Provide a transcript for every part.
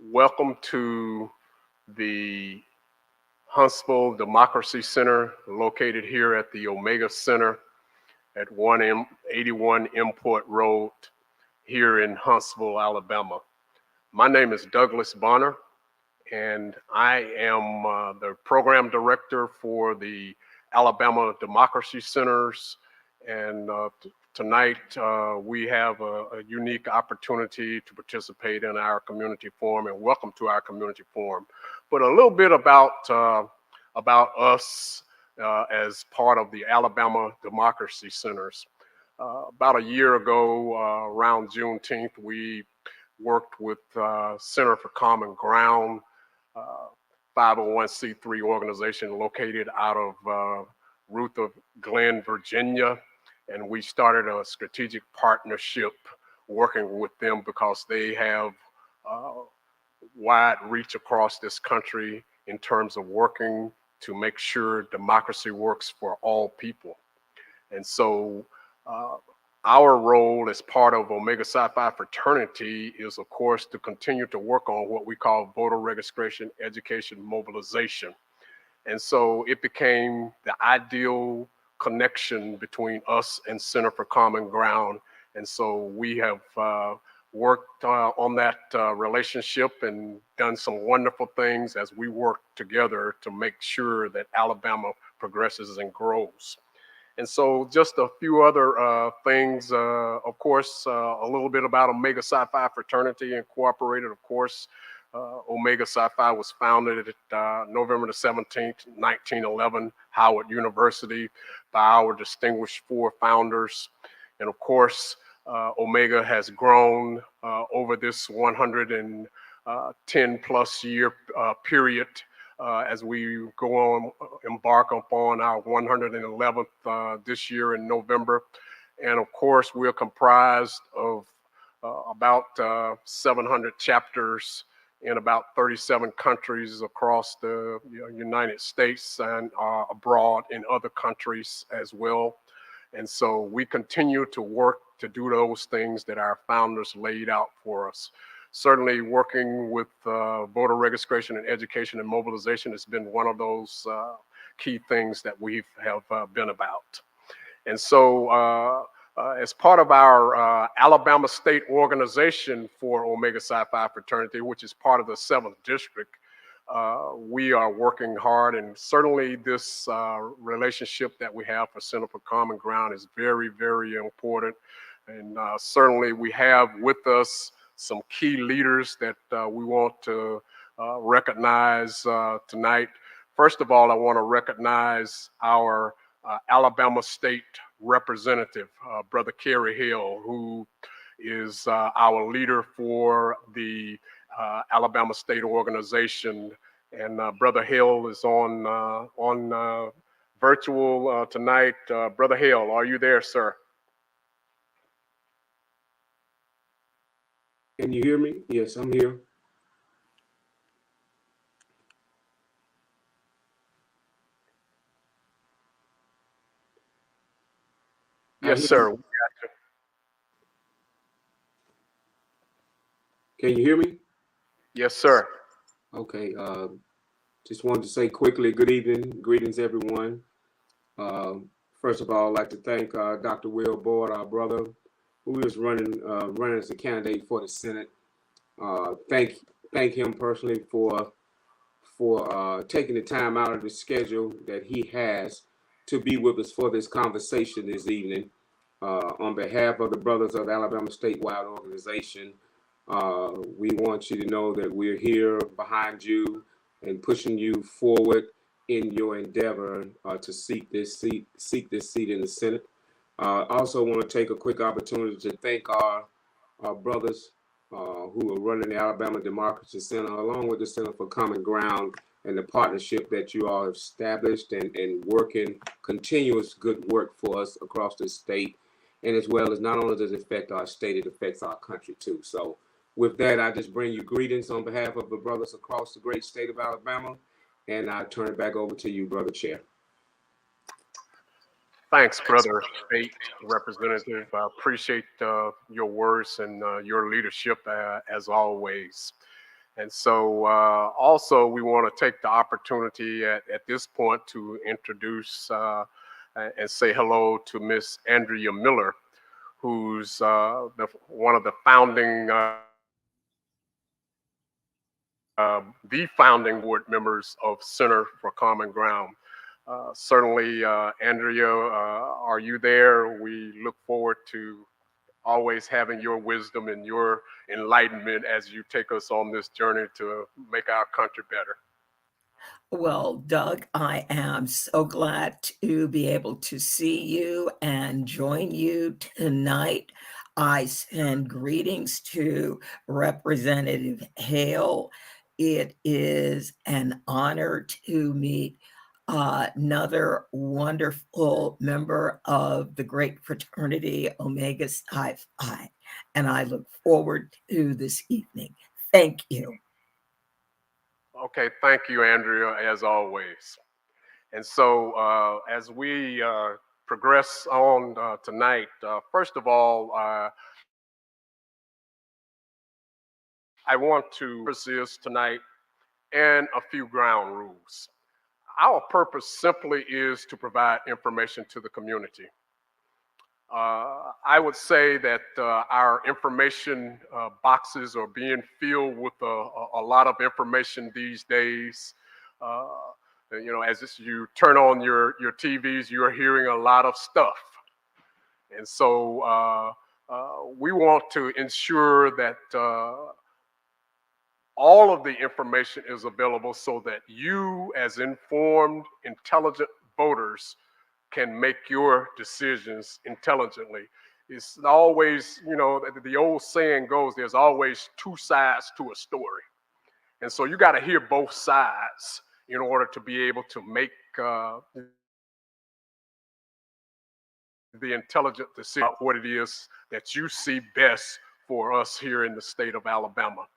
Welcome to the Huntsville Democracy Center located here at the Omega Center at 181 Import Road here in Huntsville, Alabama. My name is Douglas Bonner, and I am the program director for the Alabama Democracy Centers. And tonight we have a unique opportunity to participate in our community forum, and welcome to our community forum. But a little bit about us as part of the Alabama Democracy Centers. About a year ago, around Juneteenth, we worked with Center for Common Ground, uh, 501c3 organization located out of Ruth of Glen, Virginia. And we started a strategic partnership working with them because they have uh, wide reach across this country in terms of working to make sure democracy works for all people. And so uh, our role as part of Omega Psi Phi fraternity is, of course, to continue to work on what we call voter registration, education, mobilization. And so it became the ideal connection between us and Center for Common Ground. And so we have worked on that relationship and done some wonderful things as we work together to make sure that Alabama progresses and grows. And so just a few other things, of course, a little bit about Omega Psi Phi Fraternity Incorporated, of course. Omega Psi Phi was founded at November the 17th, 1911, Howard University, by our distinguished four founders. And of course, Omega has grown over this 110 plus year period as we go on, embark upon our 111th this year in November. And of course, we're comprised of about 700 chapters in about 37 countries across the United States and abroad in other countries as well. And so we continue to work to do those things that our founders laid out for us. Certainly working with voter registration and education and mobilization has been one of those key things that we have been about. And so as part of our Alabama State Organization for Omega Psi Phi Fraternity, which is part of the 7th District, we are working hard, and certainly this relationship that we have for Center for Common Ground is very, very important. And certainly we have with us some key leaders that we want to recognize tonight. First of all, I want to recognize our Alabama State Representative, Brother Kerry Hill, who is our leader for the Alabama State Organization. And Brother Hill is on virtual tonight. Brother Hill, are you there, sir? Can you hear me? Yes, I'm here. I Yes, hear sir. you. Can you hear me? Yes, sir. Okay. Just wanted to say quickly, good evening, greetings, everyone. Uh, First of all, I'd like to thank Dr. Will Board, our brother, who is running as a candidate for the Senate. Uh, thank thank him personally for taking the time out of the schedule that he has to be with us for this conversation this evening. On behalf of the Brothers of the Alabama Statewide Organization, we want you to know that we're here behind you and pushing you forward in your endeavor to seek this seat in the Senate. Also, want to take a quick opportunity to thank our brothers who are running the Alabama Democracy Center, along with the Center for Common Ground, and the partnership that you all have established and working continuous good work for us across the state. And as well as not only does it affect our state, it affects our country too. So with that, I just bring you greetings on behalf of the brothers across the great state of Alabama. And I turn it back over to you, Brother Chair. Thanks, Brother State Representative. I appreciate your words and your leadership as always. And so also we want to take the opportunity at this point to introduce and say hello to Miss Andrea Miller, who's one of the founding the founding board members of Center for Common Ground. Certainly, Andrea, are you there? We look forward to always having your wisdom and your enlightenment as you take us on this journey to make our country better. Well, Doug, I am so glad to be able to see you and join you tonight. I send greetings to Representative Hale. It is an honor to meet another wonderful member of the great fraternity Omega Psi Phi, and I look forward to this evening. Thank you. Okay, thank you, Andrea, as always. And so, as we progress on tonight, first of all, I want to persist tonight and a few ground rules. Our purpose simply is to provide information to the community. I would say that our information boxes are being filled with a lot of information these days. Uh, as you turn on your TVs, you're hearing a lot of stuff. And so we want to ensure that all of the information is available so that you, as informed, intelligent voters, can make your decisions intelligently. It's always, the old saying goes, there's always two sides to a story. And so you got to hear both sides in order to be able to make the intelligent decision about what it is that you see best for us here in the state of Alabama.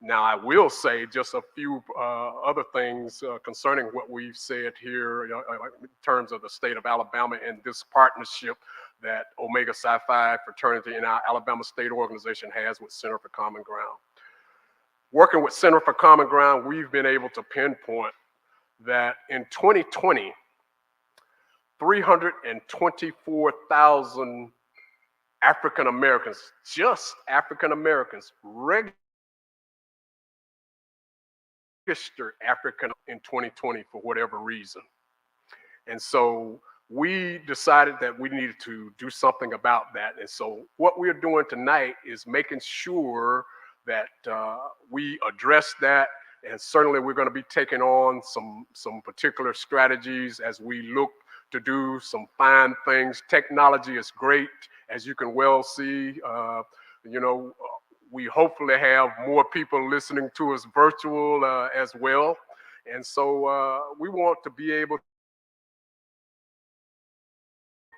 Now, I will say just a few other things concerning what we've said here in terms of the state of Alabama and this partnership that Omega Psi Phi fraternity and our Alabama State Organization has with Center for Common Ground. Working with Center for Common Ground, we've been able to pinpoint that in 2020, 324,000 African Americans, just African Americans, registered African in 2020 for whatever reason. And so we decided that we needed to do something about that. And so what we're doing tonight is making sure that we address that. And certainly we're going to be taking on some particular strategies as we look to do some fine things. Technology is great, as you can well see. We hopefully have more people listening to us virtual as well. And so we want to be able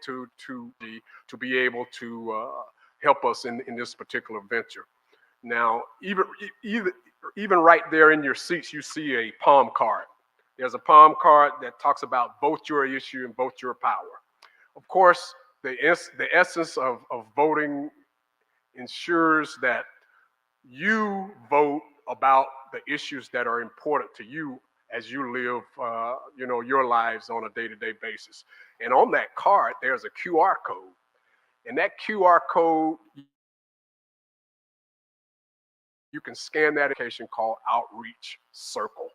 to be able to help us in this particular venture. Now, even right there in your seats, you see a palm card. There's a palm card that talks about vote your issue and vote your power. Of course, the essence of voting ensures that you vote about the issues that are important to you as you live, your lives on a day-to-day basis. And on that card, there's a QR code. And that QR code, you can scan that application called Outreach Circle.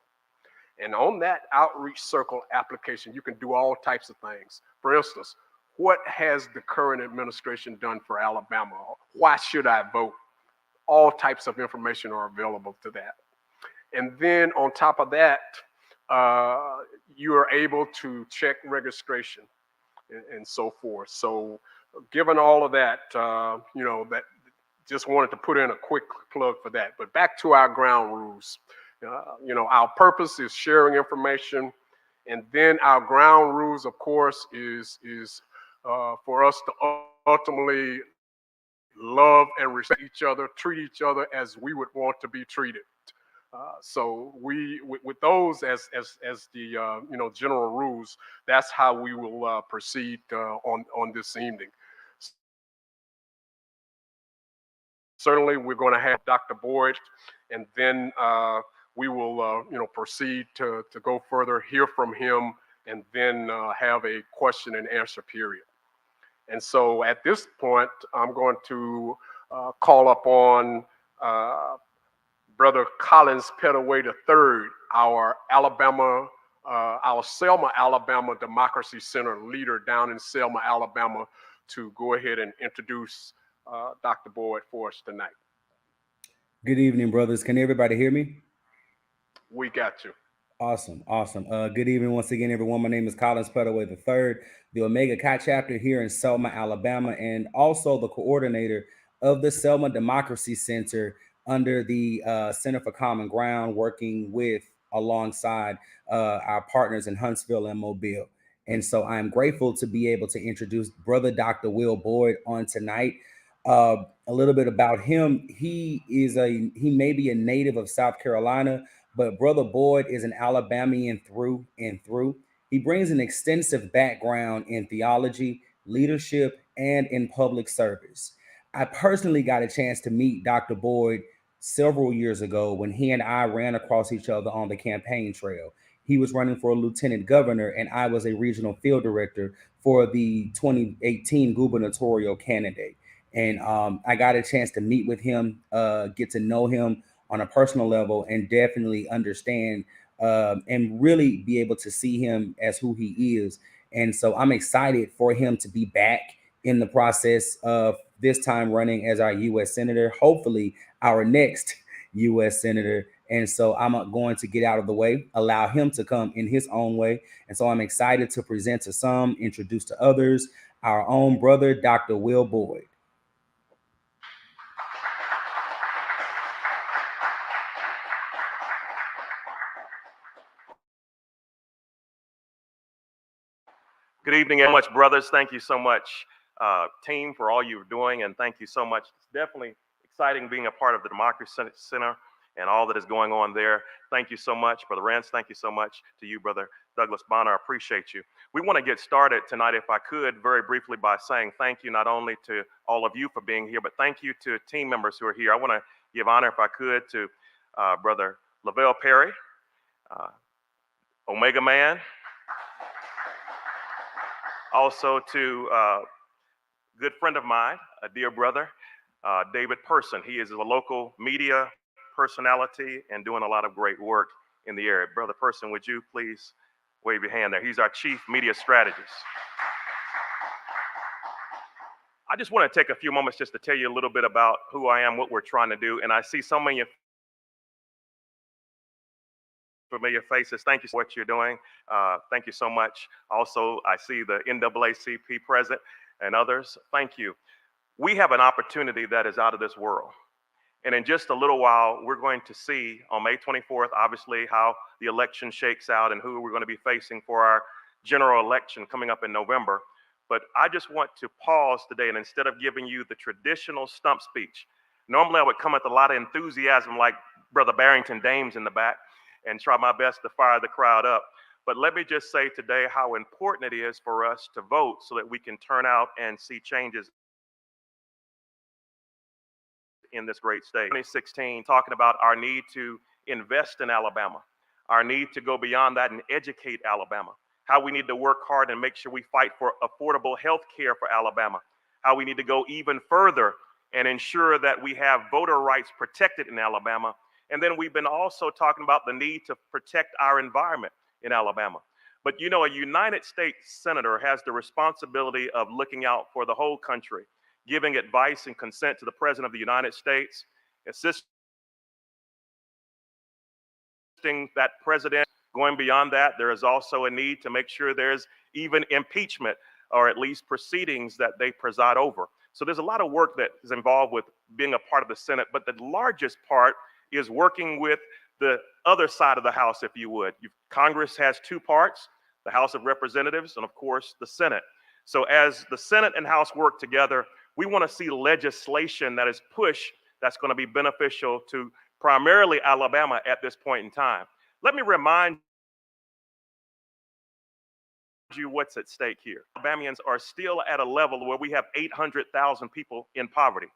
And on that Outreach Circle application, you can do all types of things. For instance, what has the current administration done for Alabama? Why should I vote? All types of information are available to that. And then on top of that, you are able to check registration and so forth. So given all of that, that just wanted to put in a quick plug for that. But back to our ground rules. Our purpose is sharing information. And then our ground rules, of course, is for us to ultimately love and respect each other, treat each other as we would want to be treated. So with those as the general rules, that's how we will proceed on this evening. certainly we're going to have Dr. Boyd, and then we will, proceed to go further, hear from him, and then have a question and answer period. And so at this point, I'm going to call upon Brother Collins Pettaway III, our Selma, Alabama Democracy Center leader down in Selma, Alabama, to go ahead and introduce Dr. Boyd for us tonight. Good evening, brothers. Can everybody hear me? We got you. Awesome. Good evening once again, everyone. My name is Collins Pettaway III, the Omega Chi chapter here in Selma, Alabama, and also the coordinator of the Selma Democracy Center under the Center for Common Ground, working alongside our partners in Huntsville and Mobile. And so I'm grateful to be able to introduce Brother Dr. Will Boyd on tonight. A little bit about him. He may be a native of South Carolina, but Brother Boyd is an Alabamian through and through. He brings an extensive background in theology, leadership, and in public service. I personally got a chance to meet Dr. Boyd several years ago when he and I ran across each other on the campaign trail. He was running for a lieutenant governor, and I was a regional field director for the 2018 gubernatorial candidate. And I got a chance to meet with him, get to know him on a personal level, and definitely understand and really be able to see him as who he is. And so I'm excited for him to be back in the process of this time running as our U.S. Senator, hopefully our next U.S. Senator. And so I'm going to get out of the way, allow him to come in his own way. And so I'm excited to present to some, introduce to others, our own brother, Dr. Will Boyd. Good evening, so much, brothers. Thank you so much, team, for all you're doing, and thank you so much. It's definitely exciting being a part of the Democracy Center and all that is going on there. Thank you so much, Brother Rance. Thank you so much to you, Brother Douglas Bonner. I appreciate you. We want to get started tonight, if I could, very briefly by saying thank you not only to all of you for being here, but thank you to team members who are here. I want to give honor, if I could, to Brother Lavelle Perry, Omega Man, also to a good friend of mine, a dear brother, David Person. He is a local media personality and doing a lot of great work in the area. Brother Person, would you please wave your hand there? He's our chief media strategist. I just want to take a few moments just to tell you a little bit about who I am, what we're trying to do. And I see so many familiar faces. Thank you for what you're doing. Thank you so much. Also, I see the NAACP present and others. Thank you. We have an opportunity that is out of this world. And in just a little while, we're going to see on May 24th, obviously, how the election shakes out and who we're going to be facing for our general election coming up in November. But I just want to pause today, and instead of giving you the traditional stump speech, normally I would come with a lot of enthusiasm like Brother Barrington Dames in the back and try my best to fire the crowd up. But let me just say today how important it is for us to vote so that we can turn out and see changes in this great state. 2016, talking about our need to invest in Alabama, our need to go beyond that and educate Alabama, how we need to work hard and make sure we fight for affordable health care for Alabama, how we need to go even further and ensure that we have voter rights protected in Alabama. And then we've been also talking about the need to protect our environment in Alabama. But you know, a United States Senator has the responsibility of looking out for the whole country, giving advice and consent to the President of the United States, assisting that president. Going beyond that, there is also a need to make sure there's even impeachment or at least proceedings that they preside over. So there's a lot of work that is involved with being a part of the Senate, but the largest part is working with the other side of the House, if you would. Congress has two parts, the House of Representatives and of course the Senate. So as the Senate and House work together, we want to see legislation that is pushed that's going to be beneficial to primarily Alabama at this point in time. Let me remind you what's at stake here. Alabamians are still at a level where we have 800,000 people in poverty.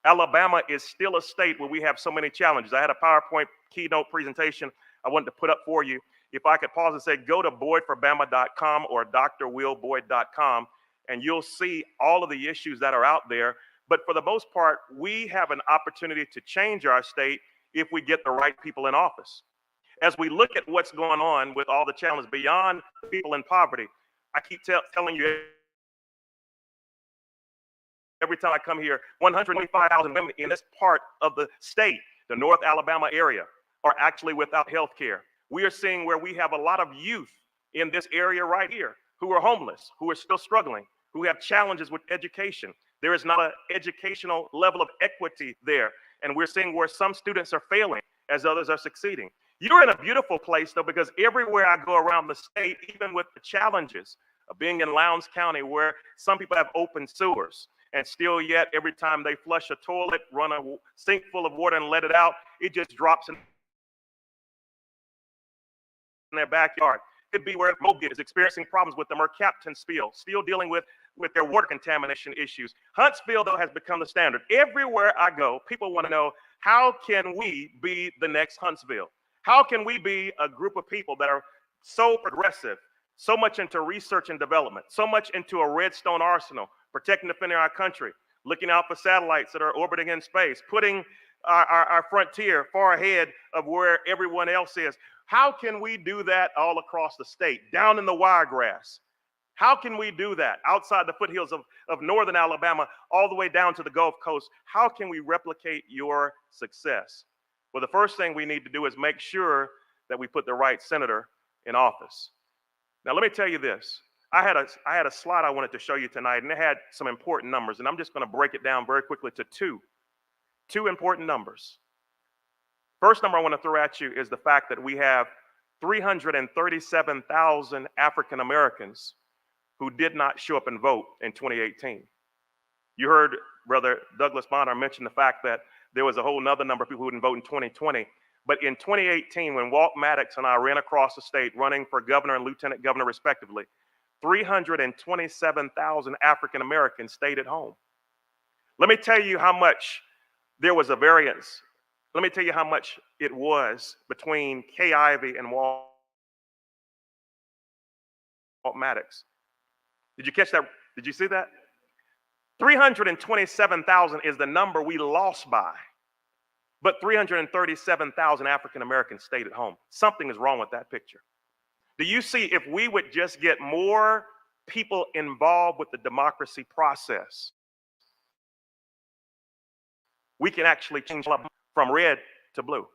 Alabama is still a state where we have so many challenges. I had a PowerPoint keynote presentation I wanted to put up for you. If I could pause and say, go to boydforbama.com or drwillboyd.com, and you'll see all of the issues that are out there. But for the most part, we have an opportunity to change our state if we get the right people in office. As we look at what's going on with all the challenges beyond people in poverty, I keep telling you every time I come here, 125,000 women in this part of the state, the North Alabama area, are actually without health care. We are seeing where we have a lot of youth in this area right here who are homeless, who are still struggling, who have challenges with education. There is not an educational level of equity there. And we're seeing where some students are failing as others are succeeding. You're in a beautiful place, though, because everywhere I go around the state, even with the challenges of being in Lowndes County, where some people have open sewers, and still yet every time they flush a toilet, run a sink full of water and let it out, it just drops in their backyard. Could be where Mogitt is experiencing problems with the mercaptan spill, still dealing with their water contamination issues. Huntsville, though, has become the standard. Everywhere I go, people want to know, how can we be the next Huntsville? How can we be a group of people that are so progressive, so much into research and development, so much into a Redstone arsenal, protecting and defending our country, looking out for satellites that are orbiting in space, putting our frontier far ahead of where everyone else is? How can we do that all across the state, down in the wiregrass? How can we do that outside the foothills of northern Alabama, all the way down to the Gulf Coast? How can we replicate your success? Well, the first thing we need to do is make sure that we put the right senator in office. Now, let me tell you this. I had a slide I wanted to show you tonight, and it had some important numbers, and I'm just going to break it down very quickly to two important numbers. First number I want to throw at you is the fact that we have 337,000 African Americans who did not show up and vote in 2018. You heard Brother Douglas Bonner mention the fact that there was a whole nother number of people who didn't vote in 2020. But in 2018, when Walt Maddox and I ran across the state running for governor and lieutenant governor respectively, 327,000 African Americans stayed at home. Let me tell you how much there was a variance. Let me tell you how much it was between Kay Ivey and Walt Maddox. Did you catch that? Did you see that? 327,000 is the number we lost by, but 337,000 African Americans stayed at home. Something is wrong with that picture. Do you see, if we would just get more people involved with the democracy process, we can actually change from red to blue.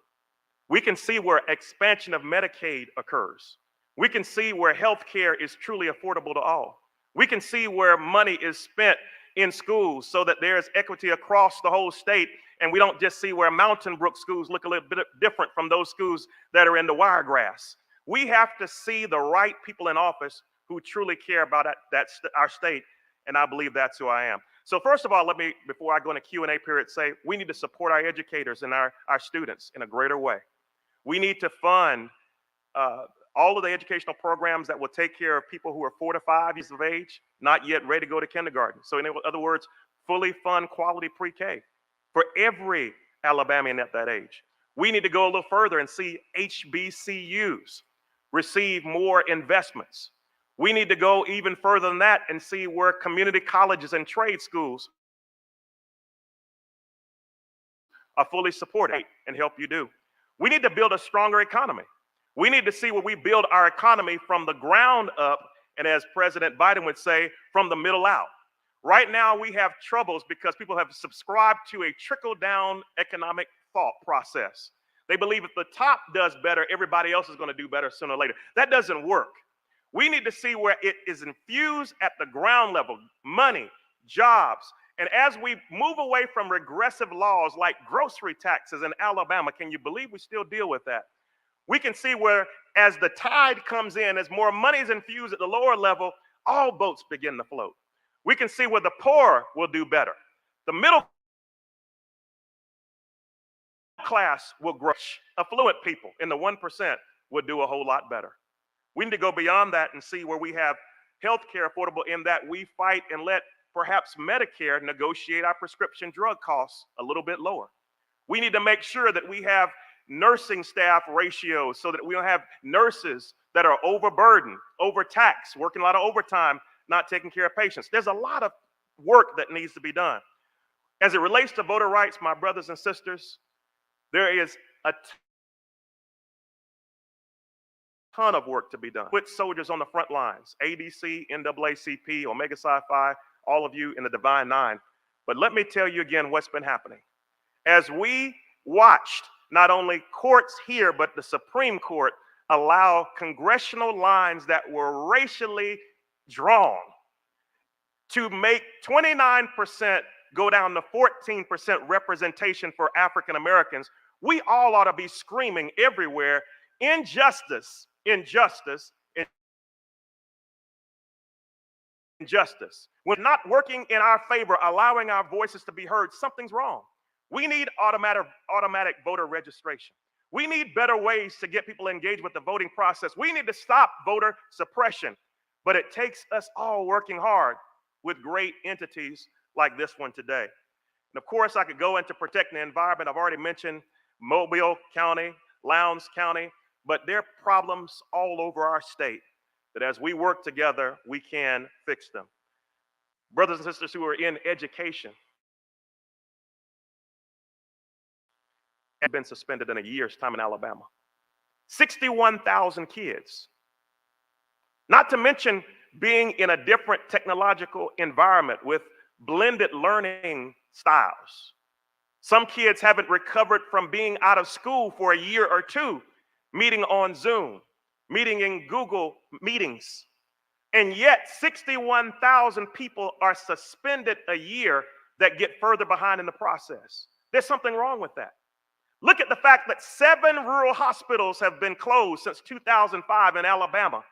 We can see where expansion of Medicaid occurs. We can see where health care is truly affordable to all. We can see where money is spent in schools so that there's equity across the whole state, and we don't just see where Mountain Brook schools look a little bit different from those schools that are in the wiregrass. We have to see the right people in office who truly care about our state, and I believe that's who I am. So first of all, let me, before I go into Q&A period, say we need to support our educators and our students in a greater way. We need to fund all of the educational programs that will take care of people who are 4 to 5 years of age, not yet ready to go to kindergarten. So in other words, fully fund quality pre-K for every Alabamian at that age. We need to go a little further and see HBCUs receive more investments. We need to go even further than that and see where community colleges and trade schools are fully supported and help you do. We need to build a stronger economy. We need to see where we build our economy from the ground up, and as President Biden would say, from the middle out. Right now, we have troubles because people have subscribed to a trickle-down economic thought process. They believe if the top does better, everybody else is going to do better sooner or later. That doesn't work. We need to see where it is infused at the ground level, money, jobs. And as we move away from regressive laws like grocery taxes in Alabama, can you believe we still deal with that? We can see where as the tide comes in, as more money is infused at the lower level, all boats begin to float. We can see where the poor will do better. The middle class will grow. Affluent people in the 1% will do a whole lot better. We need to go beyond that and see where we have health care affordable, in that we fight and let perhaps Medicare negotiate our prescription drug costs a little bit lower. We need to make sure that we have nursing staff ratios so that we don't have nurses that are overburdened, overtaxed, working a lot of overtime, not taking care of patients. There's a lot of work that needs to be done. As it relates to voter rights, my brothers and sisters, there is a ton of work to be done. Put soldiers on the front lines, ADC, NAACP, Omega Psi Phi, all of you in the Divine Nine. But let me tell you again what's been happening. As we watched not only courts here, but the Supreme Court allow congressional lines that were racially drawn to make 29% go down to 14% representation for African Americans, we all ought to be screaming everywhere, injustice, injustice, injustice. When not working in our favor, allowing our voices to be heard, something's wrong. We need automatic voter registration. We need better ways to get people engaged with the voting process. We need to stop voter suppression. But it takes us all working hard with great entities like this one today. And of course, I could go into protecting the environment. I've already mentioned Mobile County, Lowndes County, but there are problems all over our state that as we work together, we can fix them. Brothers and sisters who are in education have been suspended in a year's time in Alabama. 61,000 kids. Not to mention being in a different technological environment with blended learning styles. Some kids haven't recovered from being out of school for a year or two, meeting on Zoom, meeting in Google meetings. And yet 61,000 people are suspended a year that get further behind in the process. There's something wrong with that. Look at the fact that 7 rural hospitals have been closed since 2005 in Alabama.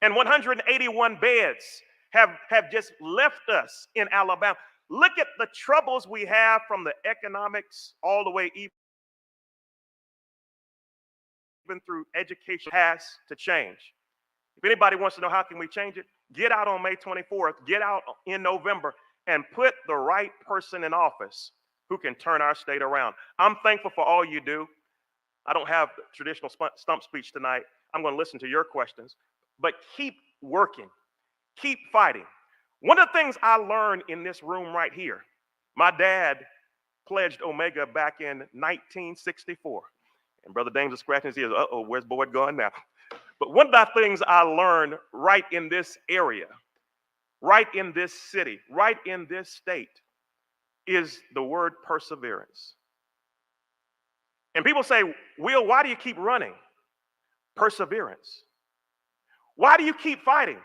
And 181 beds have just left us in Alabama. Look at the troubles we have from the economics all the way even through education has to change. If anybody wants to know how can we change it, get out on May 24th, get out in November, and put the right person in office who can turn our state around. I'm thankful for all you do. I don't have traditional stump speech tonight. I'm going to listen to your questions, but keep working, keep fighting. One of the things I learned in this room right here, my dad pledged Omega back in 1964. And Brother Dames is scratching his ears. Uh-oh, where's Boyd going now? But one of the things I learned right in this area, right in this city, right in this state, is the word perseverance. And people say, Will, why do you keep running? Perseverance. Why do you keep fighting?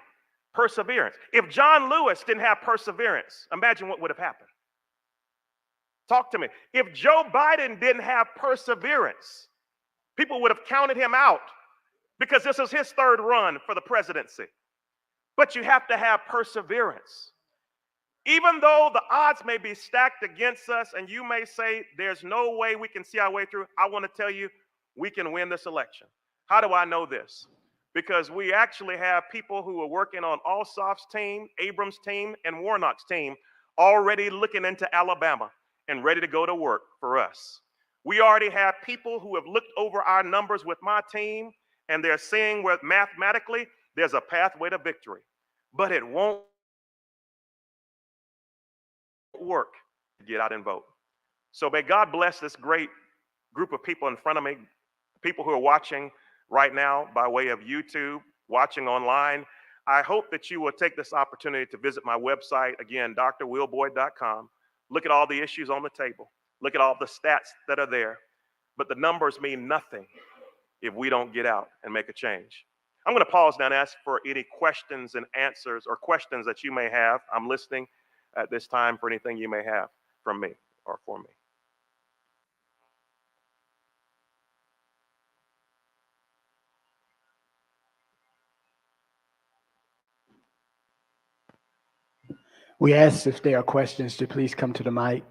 Perseverance. If John Lewis didn't have perseverance, imagine what would have happened. Talk to me. If Joe Biden didn't have perseverance, people would have counted him out because this is his third run for the presidency. But you have to have perseverance. Even though the odds may be stacked against us and you may say there's no way we can see our way through, I want to tell you we can win this election. How do I know this? Because we actually have people who are working on Alsop's team, Abrams' team, and Warnock's team already looking into Alabama and ready to go to work for us. We already have people who have looked over our numbers with my team, and they're seeing where mathematically there's a pathway to victory. But it won't work to get out and vote. So may God bless this great group of people in front of me, people who are watching right now by way of YouTube, watching online. I hope that you will take this opportunity to visit my website, again, drwillboyd.com. Look at all the issues on the table. Look at all the stats that are there. But the numbers mean nothing if we don't get out and make a change. I'm going to pause now and ask for any questions and answers or questions that you may have. I'm listening at this time for anything you may have from me or for me. We ask if there are questions to please come to the mic.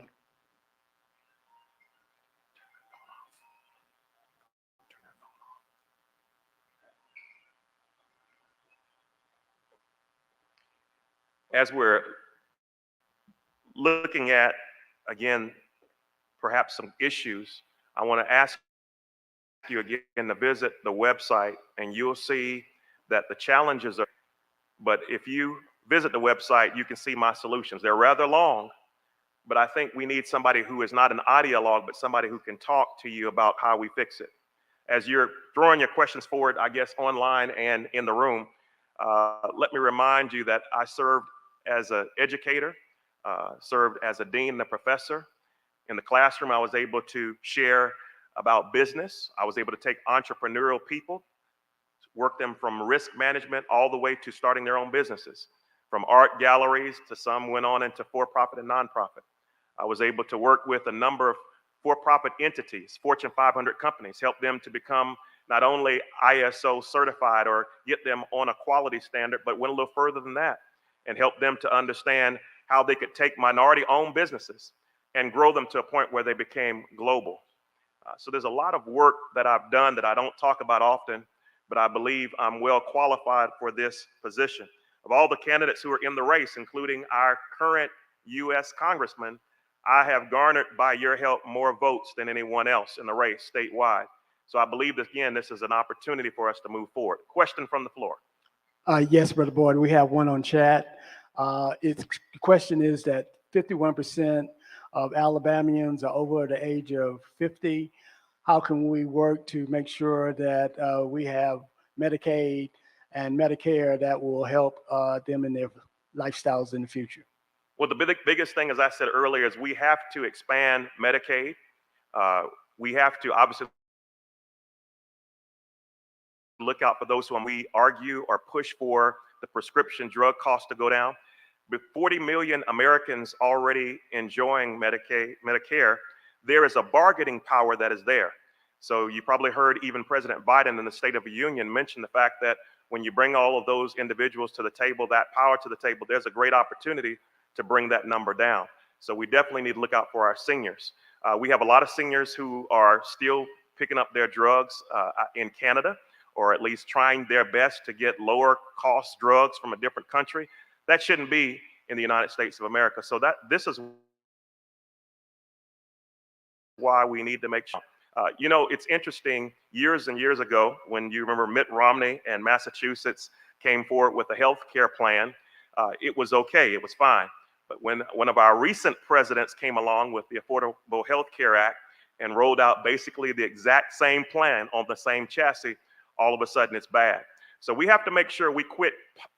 As we're looking at, again, perhaps some issues, I want to ask you again to visit the website, and you'll see that the challenges are, but if you visit the website, you can see my solutions. They're rather long, but I think we need somebody who is not an ideologue, but somebody who can talk to you about how we fix it. As you're throwing your questions forward, I guess, online and in the room, let me remind you that I served as an educator, served as a dean and a professor. In the classroom, I was able to share about business. I was able to take entrepreneurial people, work them from risk management all the way to starting their own businesses, from art galleries to some went on into for-profit and nonprofit. I was able to work with a number of for-profit entities, Fortune 500 companies, help them to become not only ISO certified or get them on a quality standard, but went a little further than that and help them to understand how they could take minority-owned businesses and grow them to a point where they became global. So there's a lot of work that I've done that I don't talk about often, but I believe I'm well qualified for this position. Of all the candidates who are in the race, including our current U.S. Congressman, I have garnered, by your help, more votes than anyone else in the race statewide. So I believe that, again, this is an opportunity for us to move forward. Question from the floor. Yes, Brother Boyd, we have one on chat. The question is that 51% of Alabamians are over the age of 50. How can we work to make sure that we have Medicaid and Medicare that will help them in their lifestyles in the future? Well, the biggest thing, as I said earlier, is we have to expand Medicaid. We have to obviously look out for those whom we argue or push for the prescription drug costs to go down. With 40 million Americans already enjoying Medicare, there is a bargaining power that is there. So you probably heard even President Biden in the State of the Union mention the fact that when you bring all of those individuals to the table, that power to the table, there's a great opportunity to bring that number down. So we definitely need to look out for our seniors. We have a lot of seniors who are still picking up their drugs in Canada, or at least trying their best to get lower cost drugs from a different country. That shouldn't be in the United States of America. So this is why we need to make sure. You know, it's interesting, years and years ago, when you remember Mitt Romney and Massachusetts came forward with a health care plan, it was okay, it was fine. But when one of our recent presidents came along with the Affordable Health Care Act and rolled out basically the exact same plan on the same chassis, all of a sudden it's bad. So we have to make sure we quit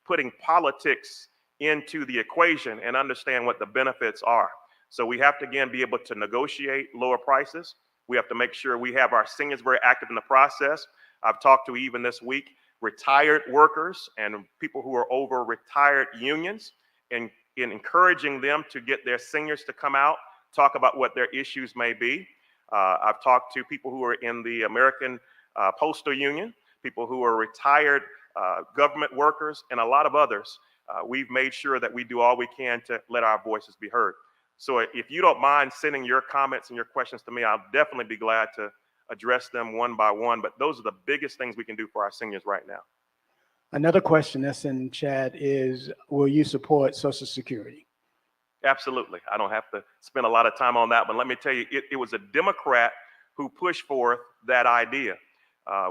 putting politics into the equation and understand what the benefits are. So we have to, again, be able to negotiate lower prices. We have to make sure we have our seniors very active in the process. I've talked to, even this week, retired workers and people who are over retired unions, and in encouraging them to get their seniors to come out, talk about what their issues may be. I've talked to people who are in the American Postal Union, people who are retired government workers, and a lot of others. We've made sure that we do all we can to let our voices be heard. So if you don't mind sending your comments and your questions to me, I'll definitely be glad to address them one by one. But those are the biggest things we can do for our seniors right now. Another question that's in chat is, will you support Social Security? Absolutely. I don't have to spend a lot of time on that, but let me tell you, it was a Democrat who pushed forth that idea.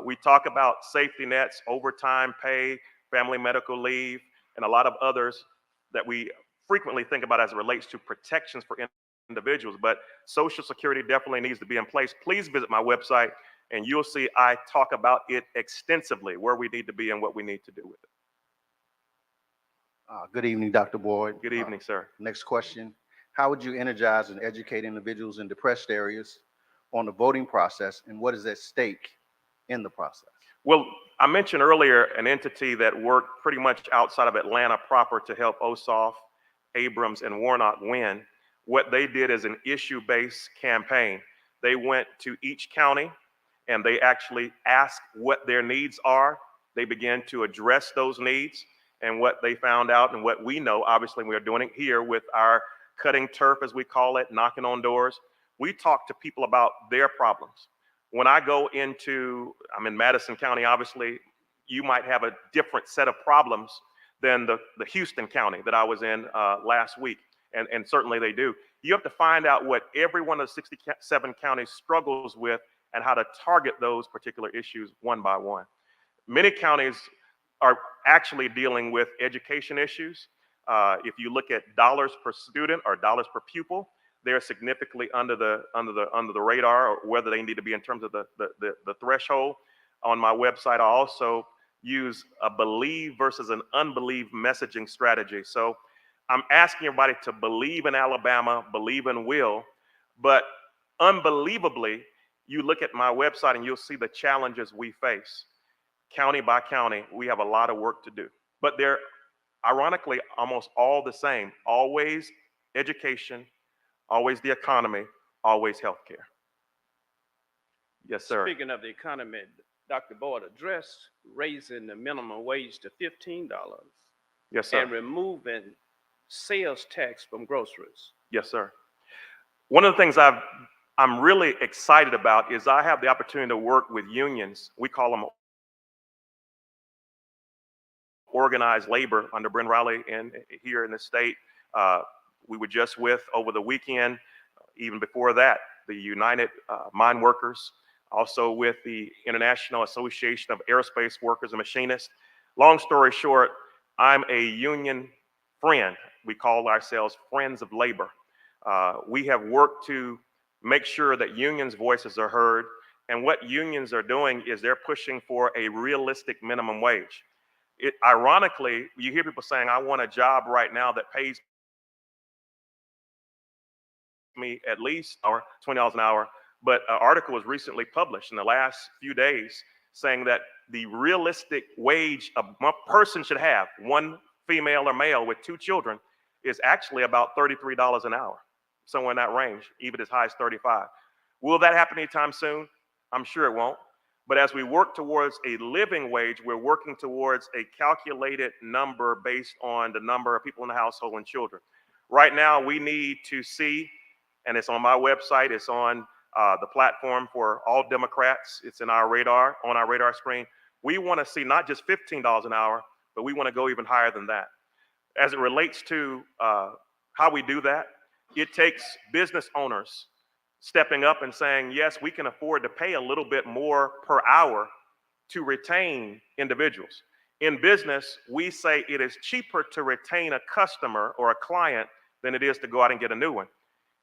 We talk about safety nets, overtime pay, family medical leave, and a lot of others that we frequently think about as it relates to protections for individuals, but Social Security definitely needs to be in place. Please visit my website and you'll see I talk about it extensively, where we need to be and what we need to do with it. Good evening, Dr. Boyd. Good evening, sir. Next question. How would you energize and educate individuals in depressed areas on the voting process, and what is at stake in the process? Well, I mentioned earlier an entity that worked pretty much outside of Atlanta proper to help Ossoff, Abrams, and Warnock win. What they did is an issue-based campaign. They went to each county and they actually asked what their needs are. They began to address those needs, and what they found out, and what we know, obviously we are doing it here with our cutting turf, as we call it, knocking on doors. We talk to people about their problems. When I go I'm in Madison County, obviously, you might have a different set of problems than the Houston County that I was in last week. and certainly they do. You have to find out what every one of the 67 counties struggles with and how to target those particular issues one by one. Many counties are actually dealing with education issues. If you look at dollars per student or dollars per pupil, they're significantly under the radar, or whether they need to be in terms of the threshold. On my website, I also use a believe versus an unbelieve messaging strategy. So I'm asking everybody to believe in Alabama, believe in Will, but unbelievably, you look at my website and you'll see the challenges we face. County by county, we have a lot of work to do, but they're ironically almost all the same. Always education, always the economy, always healthcare. Yes, sir. Speaking of the economy, Dr. Boyd addressed raising the minimum wage to $15 Yes, sir. and removing sales tax from groceries. Yes, sir. One of the things I'm really excited about is I have the opportunity to work with unions. We call them organized labor under Brent Riley here in the state. We were just with over the weekend, even before that, the United Mine Workers, also with the International Association of Aerospace Workers and Machinists. Long story short, I'm a union friend. We call ourselves Friends of Labor. We have worked to make sure that unions' voices are heard. And what unions are doing is they're pushing for a realistic minimum wage. Ironically, you hear people saying, I want a job right now that pays me at least $20 an hour. But an article was recently published in the last few days saying that the realistic wage a person should have, one female or male with 2 children, is actually about $33 an hour, somewhere in that range, even as high as 35. Will that happen anytime soon? I'm sure it won't. But as we work towards a living wage, we're working towards a calculated number based on the number of people in the household and children. Right now, we need to see, and it's on my website, it's on the platform for all Democrats, it's in our radar, on our radar screen. We want to see not just $15 an hour, but we want to go even higher than that. As it relates to how we do that, it takes business owners stepping up and saying, yes, we can afford to pay a little bit more per hour to retain individuals. In business, we say it is cheaper to retain a customer or a client than it is to go out and get a new one.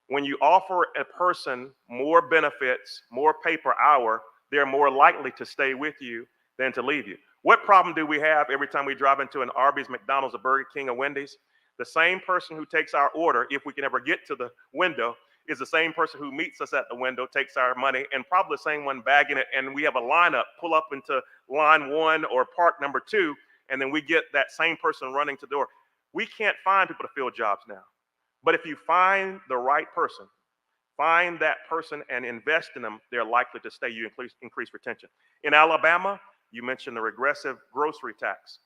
When you offer a person more benefits, more pay per hour, they're more likely to stay with you than to leave you. What problem do we have every time we drive into an Arby's, McDonald's, a Burger King, or Wendy's? The same person who takes our order, if we can ever get to the window, is the same person who meets us at the window, takes our money, and probably the same one bagging it. And we have a lineup, pull up into line 1 or park number 2, and then we get that same person running to the door. We can't find people to fill jobs now. But if you find the right person, find that person and invest in them, they're likely to stay. You increase retention. In Alabama, you mentioned the regressive grocery tax.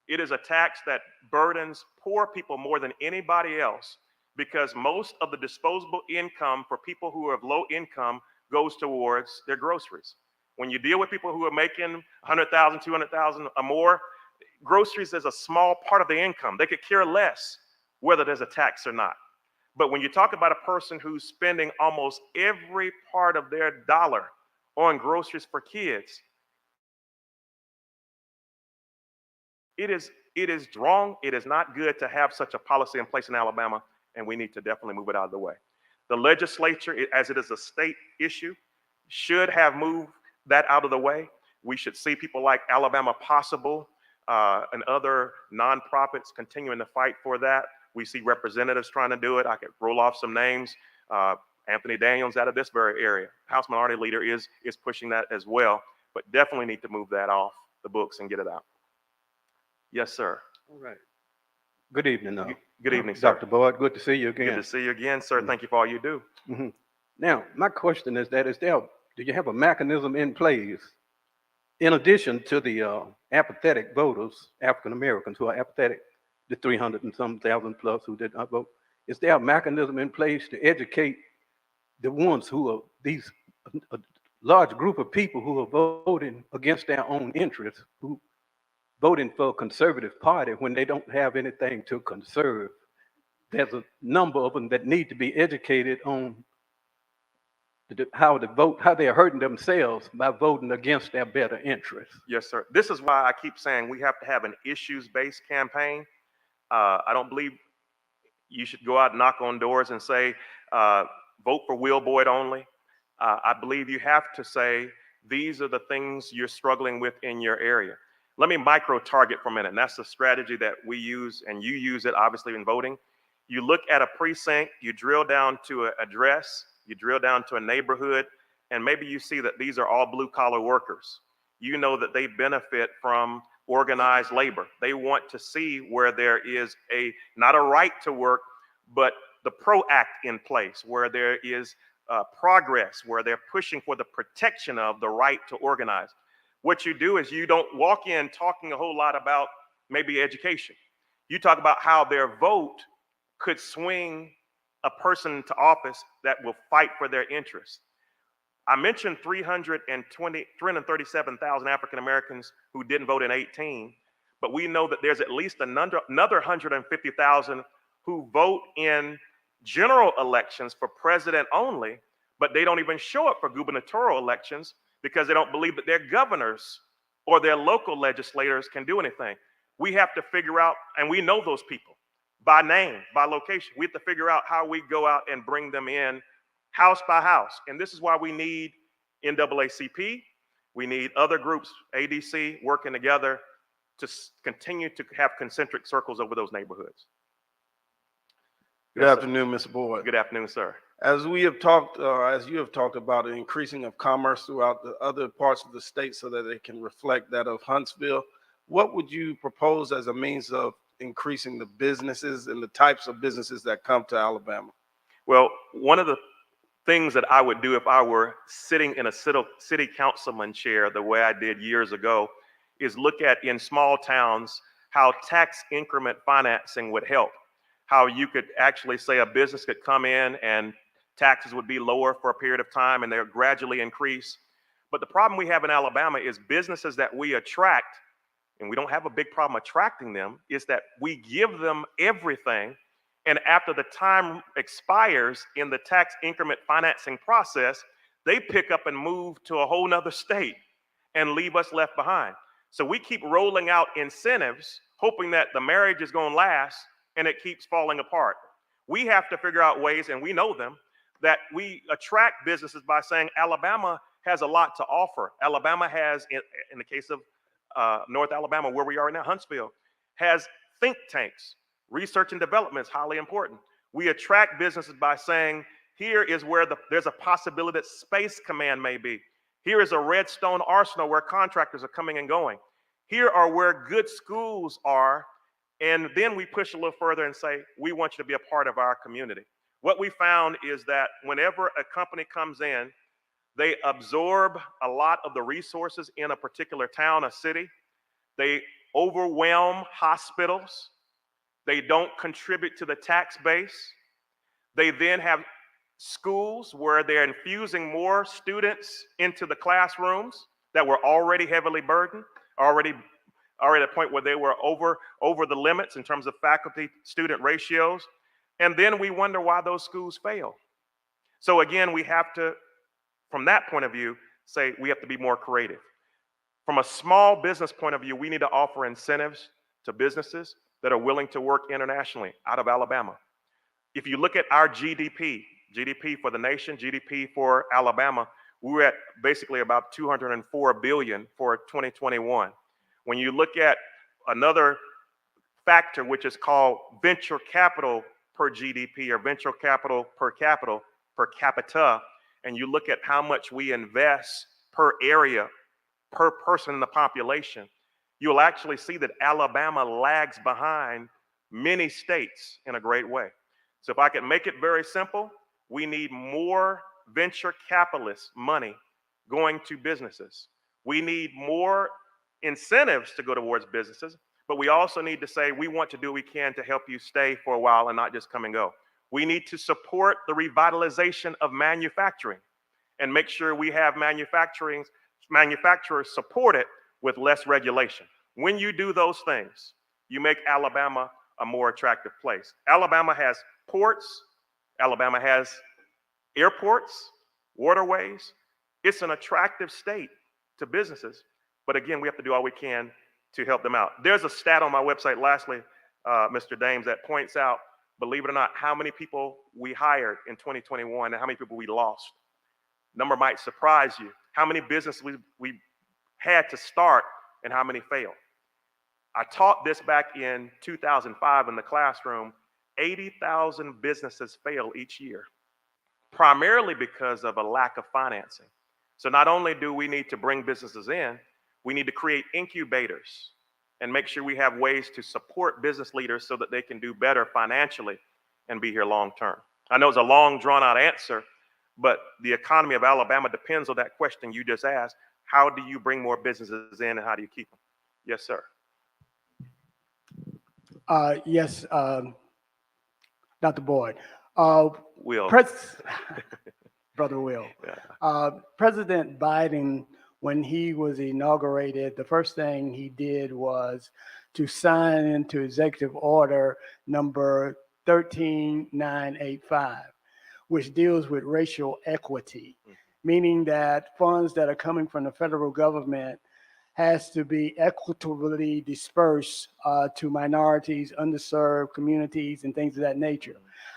It is a tax that burdens poor people more than anybody else because most of the disposable income for people who have low income goes towards their groceries. When you deal with people who are making $100,000, $200,000 or more, groceries is a small part of the income. They could care less whether there's a tax or not. But when you talk about a person who's spending almost every part of their dollar on groceries for kids, it is wrong. It is not good to have such a policy in place in Alabama, and we need to definitely move it out of the way. The legislature, as it is a state issue, should have moved that out of the way. We should see people like Alabama Possible and other nonprofits continuing to fight for that. We see representatives trying to do it. I could roll off some names. Anthony Daniels out of this very area. House Minority Leader is pushing that as well, but definitely need to move that off the books and get it out. Yes, sir. All right. Good evening, Good evening, sir. Dr. Boyd. Good to see you again. Good to see you again, sir. Thank you for all you do. Mhm. Now, my question is that do you have a mechanism in place in addition to the apathetic voters, African Americans who are apathetic, the 300 and some thousand plus who did not vote? Is there a mechanism in place to educate the ones who are these a large group of people who are voting against their own interests, who voting for a conservative party when they don't have anything to conserve there's a number of them that need to be educated on how to vote, how they're hurting themselves by voting against their better interests. Yes, sir. This is why I keep saying we have to have an issues-based campaign. I don't believe you should go out and knock on doors and say, vote for Will Boyd only. I believe you have to say, these are the things you're struggling with in your area. Let me micro-target for a minute. And that's the strategy that we use, and you use it obviously in voting. You look at a precinct, you drill down to an address, you drill down to a neighborhood, and maybe you see that these are all blue-collar workers. You know that they benefit from organized labor. They want to see where there is not a right to work, but the PRO Act in place, where there is progress, where they're pushing for the protection of the right to organize. What you do is you don't walk in talking a whole lot about maybe education. You talk about how their vote could swing a person to office that will fight for their interests. I mentioned 337,000 African Americans who didn't vote in 18, but we know that there's at least another 150,000 who vote in general elections for president only, but they don't even show up for gubernatorial elections because they don't believe that their governors or their local legislators can do anything. We have to figure out, and we know those people by name, by location. We have to figure out how we go out and bring them in house by house. And this is why we need NAACP. We need other groups, ADC, working together to continue to have concentric circles over those neighborhoods. Good Yes, sir. afternoon, Mr. Boyd. Good afternoon, sir. As we have talked, or as you have talked about the increasing of commerce throughout the other parts of the state so that they can reflect that of Huntsville, what would you propose as a means of increasing the businesses and the types of businesses that come to Alabama? Well, one of the things that I would do if I were sitting in a city councilman chair the way I did years ago is look at, in small towns, how tax increment financing would help. How you could actually say a business could come in and taxes would be lower for a period of time and they'll gradually increase. But the problem we have in Alabama is businesses that we attract, and we don't have a big problem attracting them, is that we give them everything. And after the time expires in the tax increment financing process, they pick up and move to a whole nother state and leave us left behind. So we keep rolling out incentives, hoping that the marriage is going to last, and it keeps falling apart. We have to figure out ways, and we know them, that we attract businesses by saying Alabama has a lot to offer. Alabama has, in the case of North Alabama, where we are now, Huntsville, has think tanks. Research and development is highly important. We attract businesses by saying, here is where there's a possibility that Space Command may be. Here is a Redstone Arsenal where contractors are coming and going. Here are where good schools are. And then we push a little further and say, we want you to be a part of our community. What we found is that whenever a company comes in, they absorb a lot of the resources in a particular town, a city. They overwhelm hospitals. They don't contribute to the tax base. They then have schools where they're infusing more students into the classrooms that were already heavily burdened, already at a point where they were over the limits in terms of faculty-student ratios. And then we wonder why those schools fail. So again, we have to, from that point of view, say we have to be more creative. From a small business point of view, we need to offer incentives to businesses that are willing to work internationally out of Alabama. If you look at our GDP for the nation, GDP for Alabama, we're at basically about 204 billion for 2021. When you look at another factor, which is called venture capital per GDP or venture capital per capita, and you look at how much we invest per area, per person in the population, you'll actually see that Alabama lags behind many states in a great way. So if I could make it very simple, we need more venture capitalist money going to businesses. We need more incentives to go towards businesses, but we also need to say we want to do what we can to help you stay for a while and not just come and go. We need to support the revitalization of manufacturing and make sure we have manufacturers support it with less regulation. When you do those things, you make Alabama a more attractive place. Alabama has ports. Alabama has airports, waterways. It's an attractive state to businesses. But again, we have to do all we can to help them out. There's a stat on my website, lastly, Mr. Dames, that points out, believe it or not, how many people we hired in 2021 and how many people we lost. Number might surprise you. How many businesses we had to start and how many failed. I taught this back in 2005 in the classroom. 80,000 businesses fail each year, primarily because of a lack of financing. So not only do we need to bring businesses in, we need to create incubators and make sure we have ways to support business leaders so that they can do better financially and be here long term. I know it's a long, drawn out answer, but the economy of Alabama depends on that question you just asked. How do you bring more businesses in and how do you keep them? Yes, sir. Yes, Dr. Boyd. Will. Brother Will. Yeah. President Biden, when he was inaugurated, the first thing he did was to sign into executive order number 13985, which deals with racial equity, meaning that funds that are coming from the federal government has to be equitably dispersed to minorities, underserved communities, and things of that nature.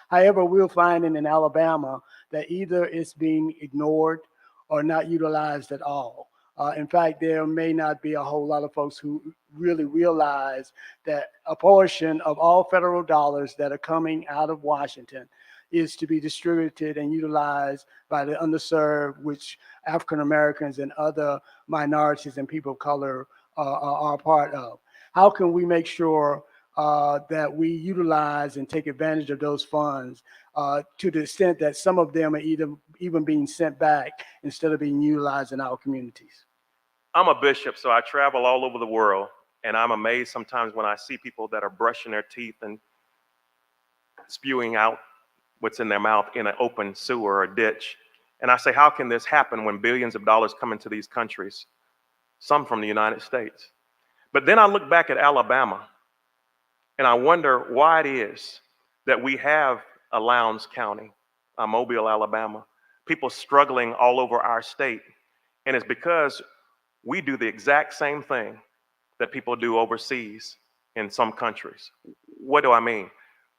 However, we'll find in Alabama that either it's being ignored or not utilized at all. In fact, there may not be a whole lot of folks who really realize that a portion of all federal dollars that are coming out of Washington is to be distributed and utilized by the underserved, which African Americans and other minorities and people of color are a part of. How can we make sure that we utilize and take advantage of those funds to the extent that some of them are even being sent back instead of being utilized in our communities? I'm a bishop, so I travel all over the world, and I'm amazed sometimes when I see people that are brushing their teeth and spewing out what's in their mouth in an open sewer or ditch. And I say, how can this happen when billions of dollars come into these countries, some from the United States? But then I look back at Alabama, and I wonder why it is that we have a Lowndes County, Mobile, Alabama, people struggling all over our state. And it's because we do the exact same thing that people do overseas in some countries. What do I mean?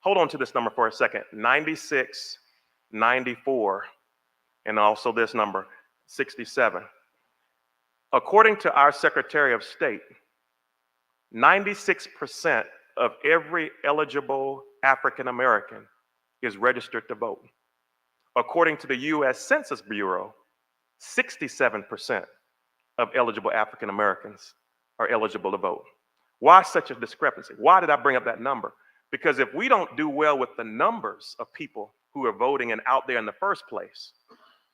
Hold on to this number for a second. 96, 94, and also this number, 67. According to our Secretary of State, 96% of every eligible African American is registered to vote. According to the U.S. Census Bureau, 67% of eligible African Americans are eligible to vote. Why such a discrepancy? Why did I bring up that number? Because if we don't do well with the numbers of people who are voting and out there in the first place,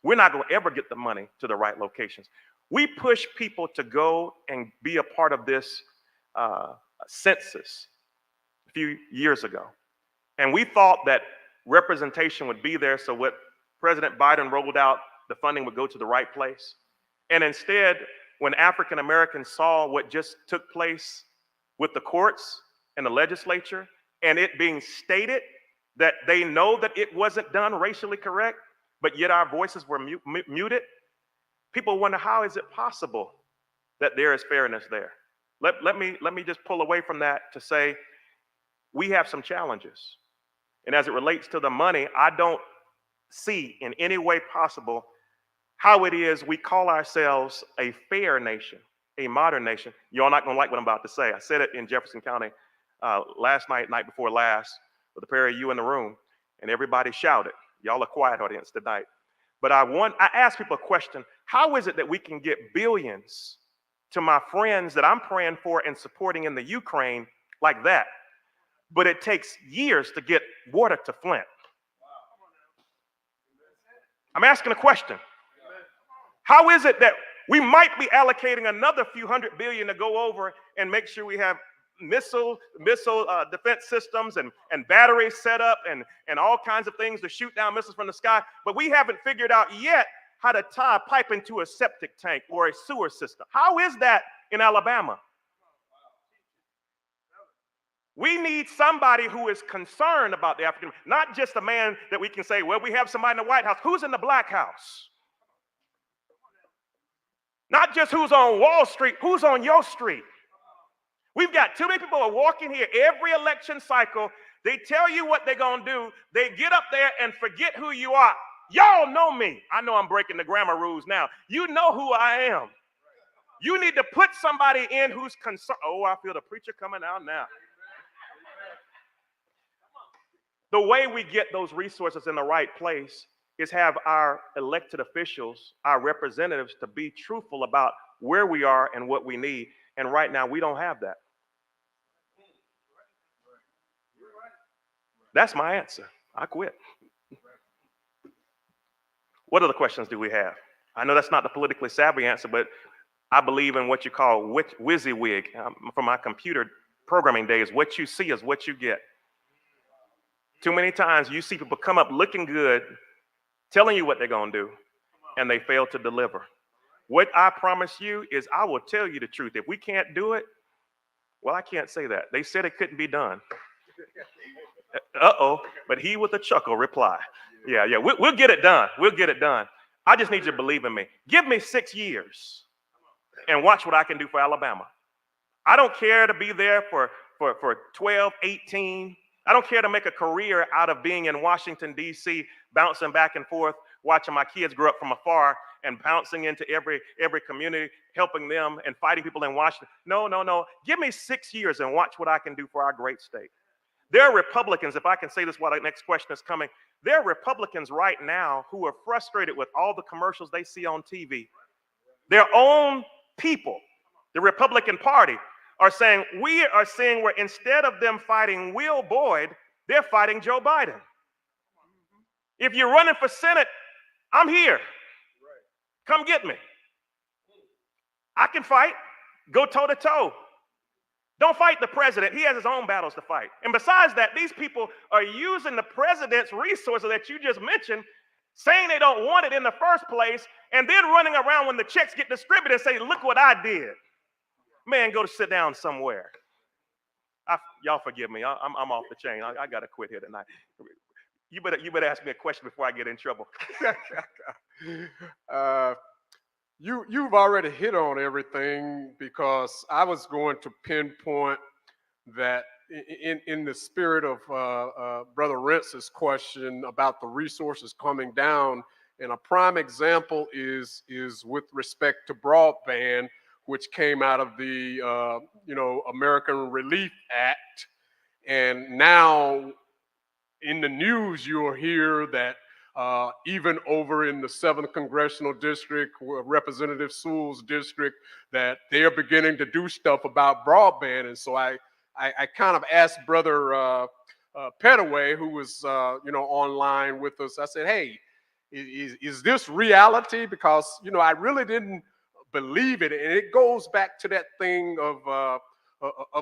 we're not going to ever get the money to the right locations. We push people to go and be a part of this census a few years ago. And we thought that representation would be there, so what President Biden rolled out, the funding would go to the right place. And instead, when African Americans saw what just took place with the courts and the legislature, and it being stated that they know that it wasn't done racially correct, but yet our voices were muted, people wonder, how is it possible that there is fairness there? Let me just pull away from that to say, we have some challenges. And as it relates to the money, I don't see in any way possible how it is we call ourselves a fair nation, a modern nation. You're not gonna like what I'm about to say. I said it in Jefferson County last night, night before last, with a pair of you in the room, and everybody shouted. Y'all a quiet audience tonight. But I ask people a question. How is it that we can get billions to my friends that I'm praying for and supporting in the Ukraine like that, but it takes years to get water to Flint? I'm asking a question. How is it that we might be allocating another few $100 billion to go over and make sure we have missile defense systems and batteries set up and all kinds of things to shoot down missiles from the sky, but we haven't figured out yet how to tie a pipe into a septic tank or a sewer system? How is that in Alabama? We need somebody who is concerned about the African, not just a man that we can say, well, we have somebody in the White House. Who's in the Black House? Not just who's on Wall Street, who's on your street. We've got too many people who are walking here every election cycle. They tell you what they're going to do. They get up there and forget who you are. Y'all know me. I know I'm breaking the grammar rules now. You know who I am. You need to put somebody in who's concerned. Oh, I feel the preacher coming out now. The way we get those resources in the right place is have our elected officials, our representatives, to be truthful about where we are and what we need. And right now, we don't have that. That's my answer. I quit. What other questions do we have? I know that's not the politically savvy answer, but I believe in what you call WYSIWYG from my computer programming days. What you see is what you get. Too many times you see people come up looking good, telling you what they're going to do, and they fail to deliver. What I promise you is I will tell you the truth. If we can't do it, well, I can't say that. They said it couldn't be done. Uh-oh, but he with a chuckle reply. Yeah, we'll get it done. We'll get it done. I just need you to believe in me. Give me 6 years and watch what I can do for Alabama. I don't care to be there for 12, 18. I don't care to make a career out of being in Washington, D.C., bouncing back and forth, watching my kids grow up from afar and bouncing into every community, helping them and fighting people in Washington. No. Give me 6 years and watch what I can do for our great state. There are Republicans, if I can say this while the next question is coming, there are Republicans right now who are frustrated with all the commercials they see on TV. Their own people, the Republican Party, are saying, we are seeing where instead of them fighting Will Boyd, they're fighting Joe Biden. If you're running for Senate, I'm here. Come get me. I can fight. Go toe to toe. Don't fight the president. He has his own battles to fight. And besides that, these people are using the president's resources that you just mentioned, saying they don't want it in the first place, and then running around when the checks get distributed and say, look what I did. Man, go to sit down somewhere. Y'all forgive me. I'm off the chain. I got to quit here tonight. You better ask me a question before I get in trouble. You've already hit on everything, because I was going to pinpoint that in the spirit of Brother Rentz's question about the resources coming down, and a prime example is with respect to broadband, which came out of the American Relief Act, and now in the news you'll hear that even over in the 7th Congressional District, Representative Sewell's district, that they're beginning to do stuff about broadband. And so I kind of asked Brother Pettaway, who was online with us, I said, hey, is this reality? Because I really didn't believe it, and it goes back to that thing of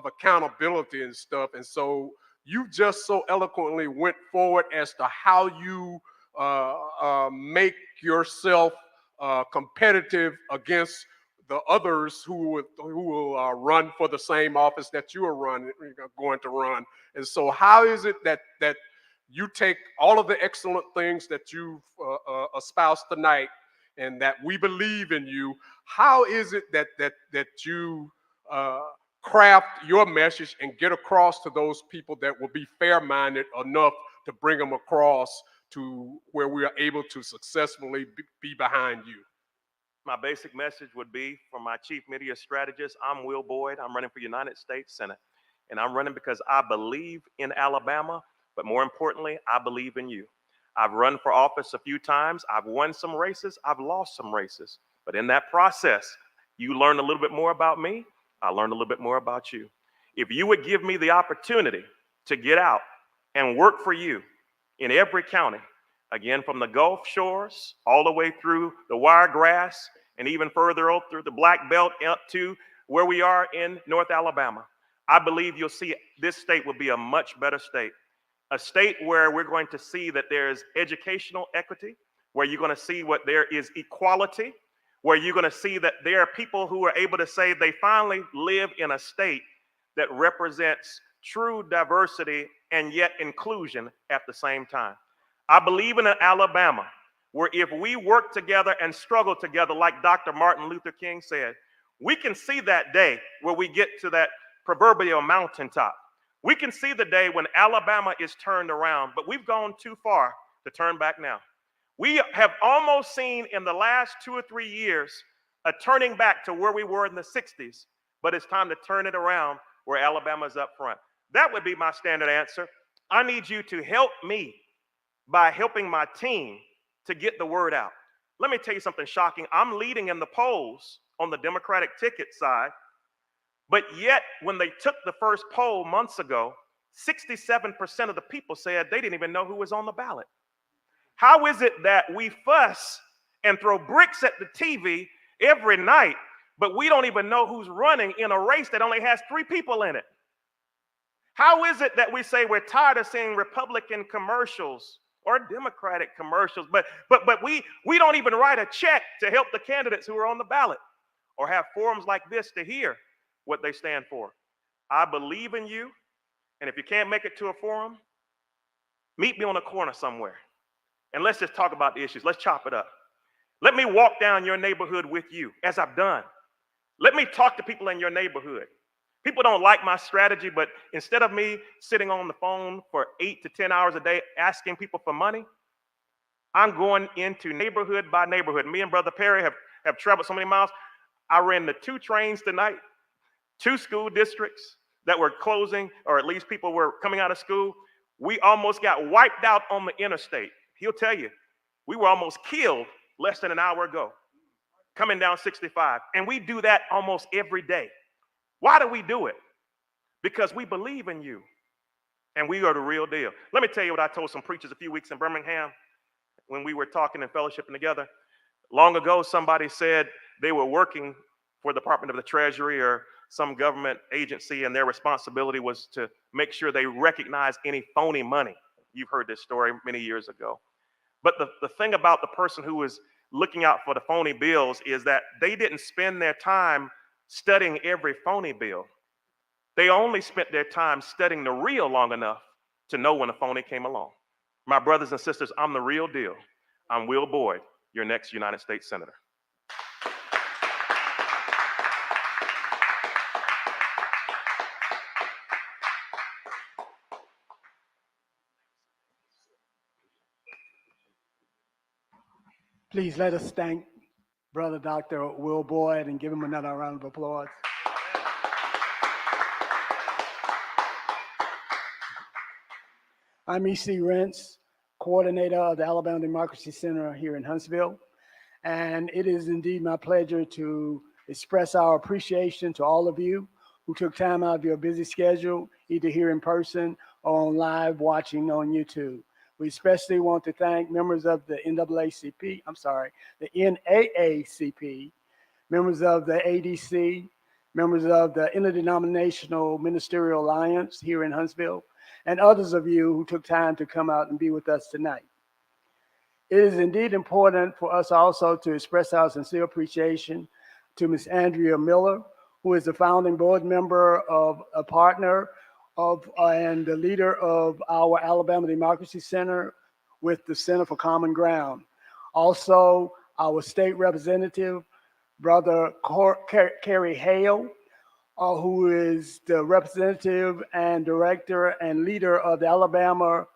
accountability and stuff. And so you just so eloquently went forward as to how you make yourself competitive against the others who will run for the same office that you are going to run. And so how is it that you take all of the excellent things that you've espoused tonight, and that we believe in you? How is it that you craft your message and get across to those people that will be fair-minded enough to bring them across to where we are able to successfully be behind you? My basic message would be, from my chief media strategist, I'm Will Boyd. I'm running for United States Senate. And I'm running because I believe in Alabama, but more importantly, I believe in you. I've run for office a few times. I've won some races. I've lost some races. But in that process, you learn a little bit more about me. I learned a little bit more about you. If you would give me the opportunity to get out and work for you in every county, again, from the Gulf Shores all the way through the Wiregrass and even further up through the Black Belt up to where we are in North Alabama, I believe you'll see this state will be a much better state. A state where we're going to see that there's educational equity, where you're going to see what there is equality, where you're going to see that there are people who are able to say they finally live in a state that represents true diversity and yet inclusion at the same time. I believe in an Alabama where if we work together and struggle together, like Dr. Martin Luther King said, we can see that day where we get to that proverbial mountaintop. We can see the day when Alabama is turned around, but we've gone too far to turn back now. We have almost seen in the last 2 or 3 years a turning back to where we were in the 60s, but it's time to turn it around where Alabama's up front. That would be my standard answer. I need you to help me by helping my team to get the word out. Let me tell you something shocking. I'm leading in the polls on the Democratic ticket side, but yet when they took the first poll months ago, 67% of the people said they didn't even know who was on the ballot. How is it that we fuss and throw bricks at the TV every night, but we don't even know who's running in a race that only has 3 people in it? How is it that we say we're tired of seeing Republican commercials or Democratic commercials, but we don't even write a check to help the candidates who are on the ballot or have forums like this to hear what they stand for? I believe in you, and if you can't make it to a forum, meet me on a corner somewhere, and let's just talk about the issues. Let's chop it up. Let me walk down your neighborhood with you, as I've done. Let me talk to people in your neighborhood. People don't like my strategy, but instead of me sitting on the phone for 8 to 10 hours a day asking people for money, I'm going into neighborhood by neighborhood. Me and Brother Perry have traveled so many miles. I ran the 2 trains tonight, 2 school districts that were closing, or at least people were coming out of school. We almost got wiped out on the interstate. He'll tell you, we were almost killed less than an hour ago, coming down 65. And we do that almost every day. Why do we do it? Because we believe in you, and we are the real deal. Let me tell you what I told some preachers a few weeks in Birmingham when we were talking and fellowshipping together. Long ago, somebody said they were working for the Department of the Treasury or some government agency, and their responsibility was to make sure they recognize any phony money. You've heard this story many years ago. But the thing about the person who was looking out for the phony bills is that they didn't spend their time studying every phony bill. They only spent their time studying the real long enough to know when a phony came along. My brothers and sisters, I'm the real deal. I'm Will Boyd, your next United States Senator. Please let us thank Brother Dr. Will Boyd and give him another round of applause. I'm E.C. Rentz, coordinator of the Alabama Democracy Center here in Huntsville. And it is indeed my pleasure to express our appreciation to all of you who took time out of your busy schedule, either here in person or on live watching on YouTube. We especially want to thank members of the NAACP, the NAACP, members of the ADC, members of the Interdenominational Ministerial Alliance here in Huntsville, and others of you who took time to come out and be with us tonight. It is indeed important for us also to express our sincere appreciation to Ms. Andrea Miller, who is the founding board member of a partner of and the leader of our Alabama Democracy Center with the Center for Common Ground. Also, our state representative, Brother Kerry Hale, who is the representative and director and leader of the Alabama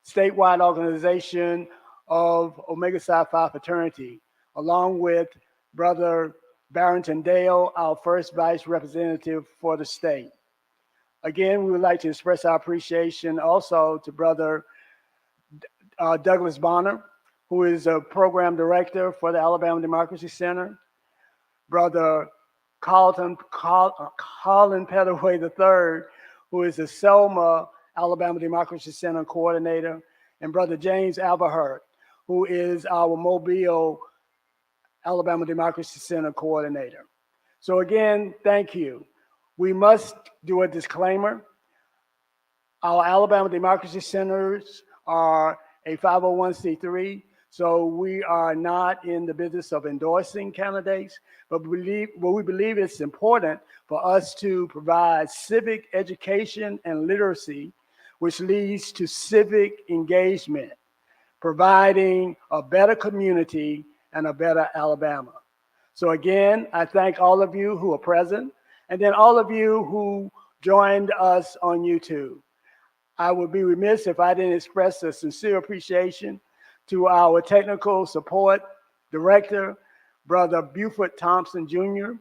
statewide organization of Omega Psi Phi Fraternity, along with Brother Barrington Dale, our first vice representative for the state. Again, we would like to express our appreciation also to Brother Douglas Bonner, who is a program director for the Alabama Democracy Center, Brother Colin Pettaway III, who is the Selma Alabama Democracy Center coordinator, and Brother James Aberhart, who is our Mobile Alabama Democracy Center coordinator. So again, thank you. We must do a disclaimer. Our Alabama Democracy Centers are a 501c3, So we are not in the business of endorsing candidates, but we believe it's important for us to provide civic education and literacy, which leads to civic engagement, providing a better community and a better Alabama. So again, I thank all of you who are present, and then all of you who joined us on YouTube. I would be remiss if I didn't express a sincere appreciation to our technical support director, Brother Buford Thompson Jr.,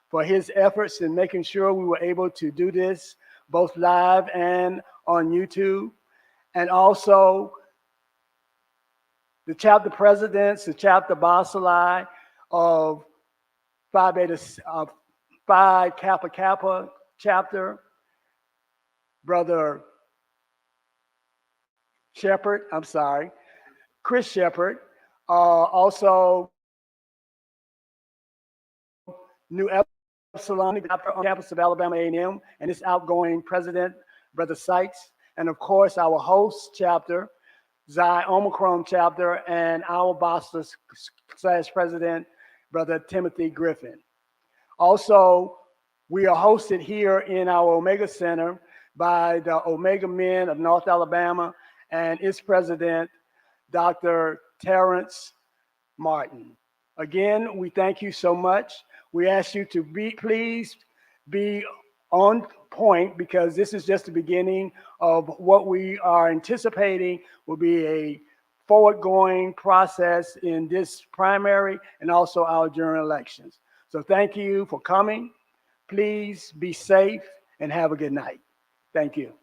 for his efforts in making sure we were able to do this both live and on YouTube. And also the chapter presidents, the chapter bacilli of Phi Kappa Kappa chapter, Brother Shepherd, Chris Shepherd, also New Epsilon chapter on campus of Alabama A&M, and its outgoing president, Brother Sykes, and of course our host chapter, Xi Omicron chapter, and our Boston/president, Brother Timothy Griffin. Also, we are hosted here in our Omega Center by the Omega Men of North Alabama and its president, Dr. Terrence Martin. Again, we thank you so much. We ask you to please be on point, because this is just the beginning of what we are anticipating will be a forward-going process in this primary and also our general elections. So thank you for coming. Please be safe and have a good night. Thank you.